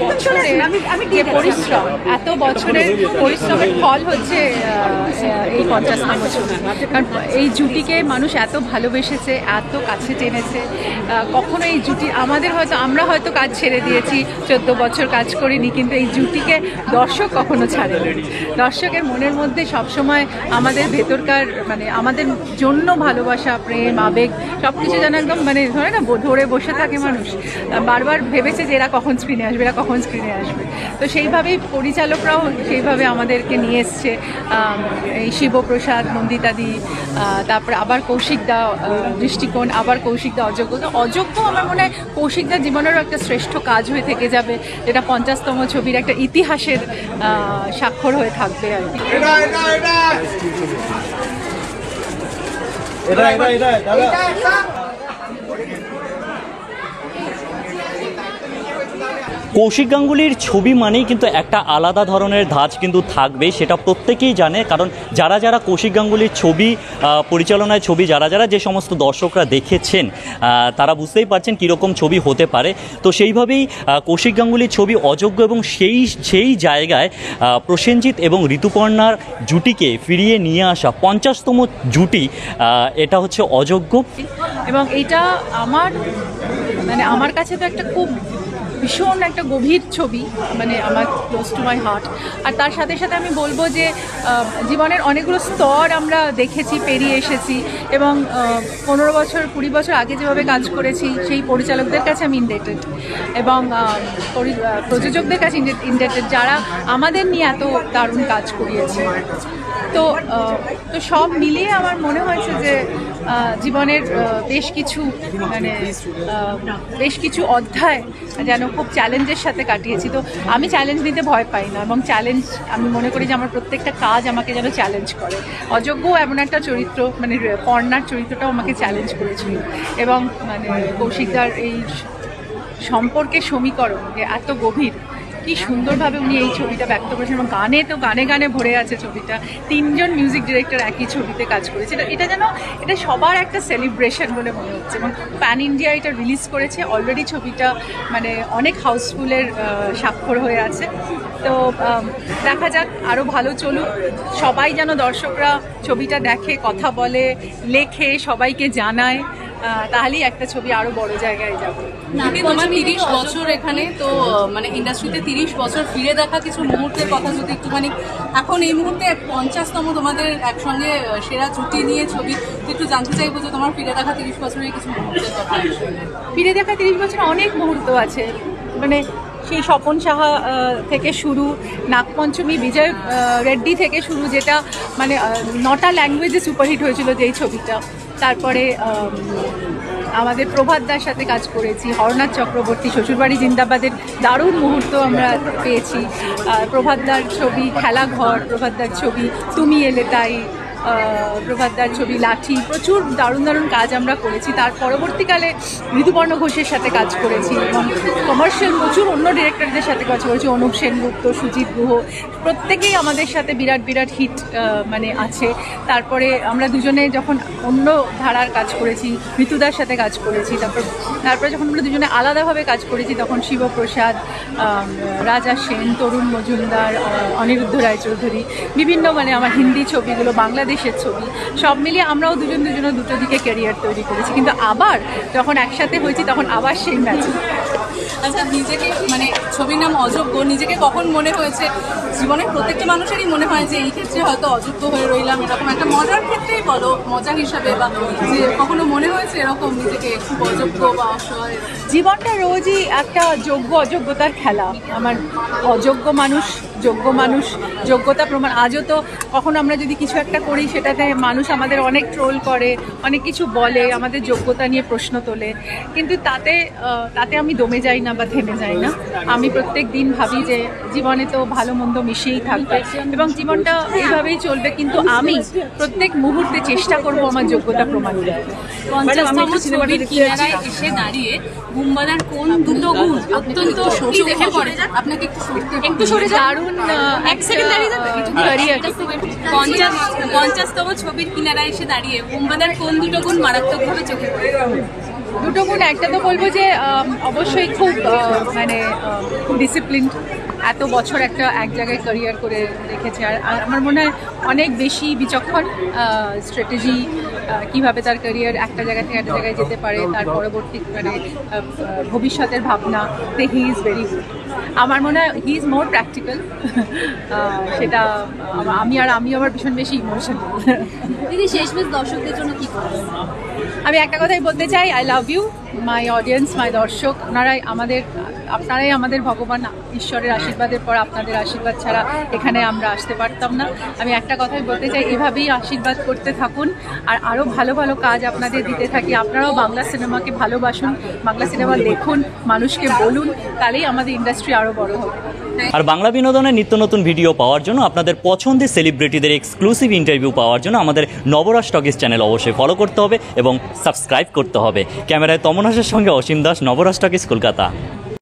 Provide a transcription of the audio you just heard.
বছরে যে পরিশ্রম, এত বছরের পরিশ্রমের ফল হচ্ছে এই 50তম ছবি। কারণ এই জুটিকে মানুষ এত ভালোবেসেছে, এত কাছে টেনেছে। কখনো এই জুটি আমরা হয়তো কাজ ছেড়ে দিয়েছি, 14 বছর কাজ করিনি, কিন্তু এই জুটিকে দর্শক কখনো ছাড়েনি। দর্শকের মনের মধ্যে সবসময় আমাদের ভেতরকার আমাদের জন্য ভালোবাসা, প্রেম, আবেগ সবকিছু যেন একদম ধরে না ধরে বসে থাকে মানুষ। বারবার ভেবেছে যে এরা কখন স্ক্রিনে আসবে। তো সেইভাবেই পরিচালকরাও সেইভাবে আমাদেরকে নিয়ে এসছে। এই শিবপ্রসাদ, নন্দিতাদি, তারপরে আবার কৌশিকদা, দৃষ্টিকোণ, আবার কৌশিকদা, অযোগ্য আমার মনে হয় কৌশিকদার জীবনেরও একটা শ্রেষ্ঠ কাজ হয়ে থেকে যাবে, যেটা 50তম ছবির একটা ইতিহাসের স্বাক্ষর হয়ে থাকবে আর কি। কৌশিক গাঙ্গুলির ছবি মানেই কিন্তু একটা আলাদা ধরনের ধাঁচ কিন্তু থাকবে, সেটা প্রত্যেকেই জানে। কারণ যারা যারা কৌশিক গাঙ্গুলির ছবি পরিচালনায় ছবি যারা যে সমস্ত দর্শকরা দেখেছেন তারা বুঝতেই পারছেন কীরকম ছবি হতে পারে। তো সেইভাবেই কৌশিক গাঙ্গুলির ছবি অযোগ্য, এবং সেই জায়গায় প্রসেনজিৎ এবং ঋতুপর্ণার জুটিকে ফিরিয়ে নিয়ে আসা 50তম জুটি, এটা হচ্ছে অযোগ্য। এবং এটা আমার কাছে তো একটা খুব ভীষণ একটা গভীর ছবি, আমার ক্লোজ টু মাই হার্ট। আর তার সাথে সাথে আমি বলবো যে জীবনের অনেকগুলো স্তর আমরা দেখেছি, পেরিয়ে এসেছি, এবং 15 বছর 20 বছর আগে যেভাবে কাজ করেছি সেই পরিচালকদের কাছে আমি ইনডেটেড, এবং প্রযোজকদের কাছে ইনডেটেড, যারা আমাদের নিয়ে এত দারুণ কাজ করিয়েছে। তো সব মিলিয়ে আমার মনে হয়েছে যে জীবনের বেশ কিছু অধ্যায় যেন খুব চ্যালেঞ্জের সাথে কাটিয়েছি। তো আমি চ্যালেঞ্জ নিতে ভয় পাই না, এবং আমি মনে করি যে আমার প্রত্যেকটা কাজ আমাকে যেন চ্যালেঞ্জ করে। অযোগ্য এমন একটা চরিত্র, পর্ণার চরিত্রটাও আমাকে চ্যালেঞ্জ করেছিল, এবং কৌশিকদার এই সম্পর্কের সমীকরণ যে এত গভীর, কি সুন্দরভাবে উনি এই ছবিটা ব্যক্ত করেছেন। এবং গানে ভরে আছে ছবিটা। 3জন মিউজিক ডিরেক্টর একই ছবিতে কাজ করেছে। এটা সবার একটা সেলিব্রেশন বলে মনে হচ্ছে, এবং প্যান ইন্ডিয়া এটা রিলিজ করেছে অলরেডি। ছবিটা অনেক হাউসফুলের স্বাক্ষর হয়ে আছে। তো দেখা যাক, আরও ভালো চলুক। সবাই যেন দর্শকরা ছবিটা দেখে, কথা বলে, লেখে, সবাইকে জানায়, তাহলেই একটা ছবি আরো বড় জায়গায় যাবে। তোমার 30 বছর এখানে, তো ইন্ডাস্ট্রিতে 30 বছর ফিরে দেখা কিছু মুহূর্তের কথা যদি একটুখানি, এখন এই মুহূর্তে 50তম তোমাদের একসঙ্গে সেরা জুটি নিয়ে ছবি, একটু জানতে চাইবো যে তোমার ফিরে দেখা 30 বছরের কিছু মুহূর্তের কথা। ফিরে দেখা 30 বছর অনেক মুহূর্ত আছে, সেই স্বপন সাহা থেকে শুরু, নাগপঞ্চমী বিজয় রেড্ডি থেকে শুরু, যেটা 9টা ল্যাঙ্গুয়েজে সুপারহিট হয়েছিল যেই ছবিটা। তারপরে আমাদের প্রভাতদার সাথে কাজ করেছি, হরনাথ চক্রবর্তী, শ্বশুরবাড়ি জিন্দাবাদের দারুণ মুহূর্ত আমরা পেয়েছি। প্রভাতদার ছবি খেলাঘর, প্রভাতদার ছবি তুমি এলে তাই, প্রভাতদার ছবি লাঠি, প্রচুর দারুণ কাজ আমরা করেছি। তার পরবর্তীকালে ঋতুপর্ণ ঘোষের সাথে কাজ করেছি, এবং কমার্শিয়াল প্রচুর অন্য ডিরেক্টরদের সাথে কাজ করেছি, অনুপ সেনগুপ্ত, সুজিত গুহ, প্রত্যেকেই আমাদের সাথে বিরাট হিট আছে। তারপরে আমরা দুজনে যখন অন্য ধারার কাজ করেছি, ঋতুদার সাথে কাজ করেছি। তারপরে যখন আমরা দুজনে আলাদাভাবে কাজ করেছি, তখন শিবপ্রসাদ, রাজা সেন, তরুণ মজুমদার, অনিরুদ্ধ রায়চৌধুরী, বিভিন্ন আমার হিন্দি ছবিগুলো, বাংলাদেশের ছবি, সব মিলিয়ে আমরাও দুটো দিকে ক্যারিয়ার তৈরি করেছি। কিন্তু আবার যখন একসাথে হয়েছি, তখন আবার সেই ম্যাচ। আচ্ছা, নিজেকে ছবির নাম অযোগ্য, নিজেকে কখন মনে হয়েছে? জীবনের প্রত্যেকটা মানুষেরই মনে হয় যে এই ক্ষেত্রে হয়তো অযোগ্য হয়ে রইলাম, এরকম একটা মজার ক্ষেত্রেই বলো, মজা হিসাবে, বা যে কখনো মনে হয়েছে এরকম নিজেকে খুব অযোগ্য বা অসহায়? জীবনটা রোজই একটা যোগ্য অযোগ্যতার খেলা। আমার যোগ্য মানুষ যোগ্যতা প্রমাণ। আজও তো কখনো আমরা যদি কিছু একটা করি, সেটাতে মানুষ আমাদের অনেক ট্রোল করে, অনেক কিছু বলে, আমাদের যোগ্যতা নিয়ে প্রশ্ন তোলে, কিন্তু তাতে আমি দমে যাই না বা থেমে যাই না। আমি প্রত্যেক দিন ভাবি যে জীবনে তো ভালো মন্দ মিশিয়েই থাকবে, এবং জীবনটা এইভাবেই চলবে, কিন্তু আমি প্রত্যেক মুহূর্তে চেষ্টা করব আমার যোগ্যতা প্রমাণ করতে। 50তম ছবির কিনারায় এসে দাঁড়িয়ে বুম্বাদার কোন দুটো গুণ অত্যন্ত দেখে পড়ে, আপনাকে একটু সরে দারুণ, এক সেকেন্ড দাঁড়িয়ে যাবে, 50তম ছবির কিনারায় এসে দাঁড়িয়ে বুম্বাদার কোন দুটো গুণ মারাত্মকভাবে চোখে পড়ে? দুটো গুণ, একটা তো বলবো যে অবশ্যই খুব মানে ডিসিপ্লিন, এত বছর এক জায়গায় ক্যারিয়ার করে রেখেছে। আর আমার মনে হয় অনেক বেশি বিচক্ষণ, স্ট্র্যাটেজি, কীভাবে তার ক্যারিয়ার একটা জায়গা থেকে একটা জায়গায় যেতে পারে, তার পরবর্তী মানে ভবিষ্যতের ভাবনা, হি ইজ ভেরি গুড। আমার মনে হয় হি ইজ মোর প্র্যাকটিক্যাল, সেটা আমি আবার ভীষণ বেশি ইমোশনাল। দিদি শেষমেশ দর্শকদের জন্য কি করবেন? আমি একটা কথাই বলতে চাই, I love you my audience, my দর্শক। আপনারাই আমাদের ভগবান, ঈশ্বরের আশীর্বাদের পর আপনাদের আশীর্বাদ ছাড়া এখানে আমরা আসতে পারতাম না। আমি একটা কথাই বলতে চাই, এভাবেই আশীর্বাদ করতে থাকুন আর আরও ভালো ভালো কাজ আপনাদের দিতে থাকি। আপনারাও বাংলা সিনেমাকে ভালোবাসুন, বাংলা সিনেমা দেখুন, মানুষকে বলুন, তাহলেই আমাদের ইন্ডাস্ট্রি আরও বড় হবে। আর বাংলা বিনোদনের নিত্য নতুন ভিডিও পাওয়ার জন্য, আপনাদের পছন্দের সেলিব্রিটিদের এক্সক্লুসিভ ইন্টারভিউ পাওয়ার জন্য আমাদের নবরস টকিজ চ্যানেল অবশ্যই ফলো করতে হবে এবং সাবস্ক্রাইব করতে হবে। ক্যামেরায় তমন হাসের সঙ্গে অসীম দাস, নবরস টকিজ, কলকাতা।